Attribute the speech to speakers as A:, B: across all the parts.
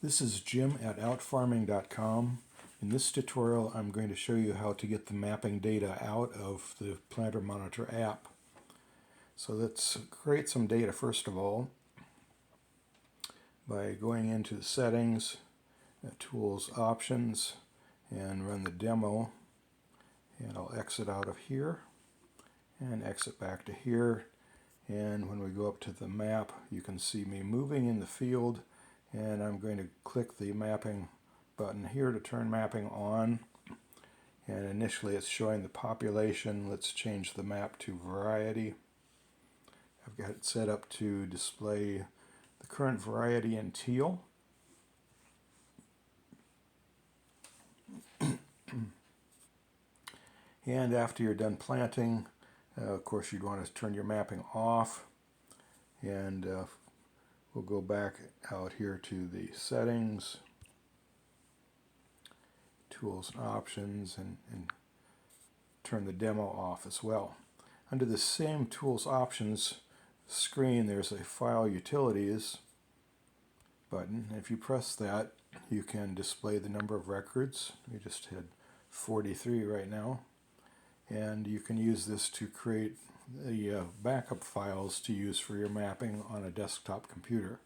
A: This is Jim at PlanterM23.1. In this tutorial I'm going to show you how to get the mapping data out of the Planter Monitor app. So let's create some data first of all by going into the settings, tools, options, and run the demo. And I'll exit out of here and exit back to here. And when we go up to the map, you can see me moving in the field, and I'm going to click the mapping button here to turn mapping on. And initially it's showing the population. Let's change the map to variety. I've got it set up to display the current variety in teal. And after you're done planting, of course you'd want to turn your mapping off, and we'll go back out here to the settings, tools and options, and turn the demo off as well. Under the same tools options screen there's a file utilities button. If you press that, you can display the number of records. We just had 43 right now. And you can use this to create the backup files to use for your mapping on a desktop computer.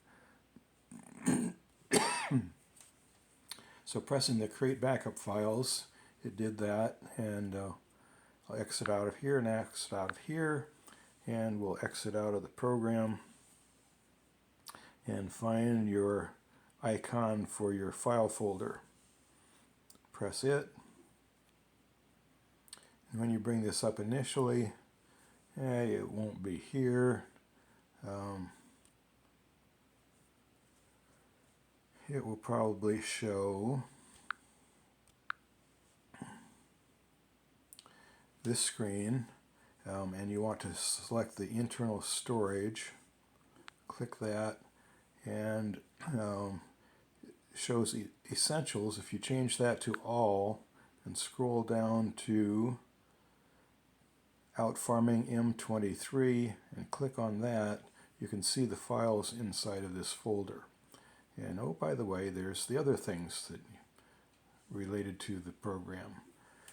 A: So pressing the create backup files, it did that, and I'll exit out of here and exit out of here, and we'll exit out of the program and find your icon for your file folder. Press it. And when you bring this up initially, it won't be here. It will probably show this screen, and you want to select the internal storage. Click that, and it shows essentials. If you change that to all and scroll down to PlanterM23 and click on that, you can see the files inside of this folder. And oh, by the way, there's the other things that related to the program.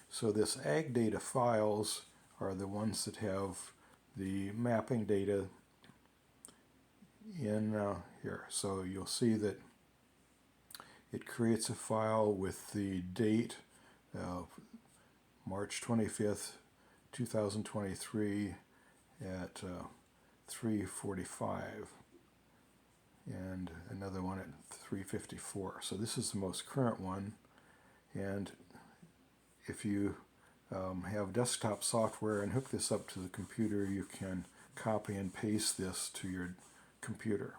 A: So this ag data files are the ones that have the mapping data in here. So you'll see that it creates a file with the date March 25th 2023 at 3:45, and another one at 3:54. So this is the most current one, and if you have desktop software and hook this up to the computer, you can copy and paste this to your computer.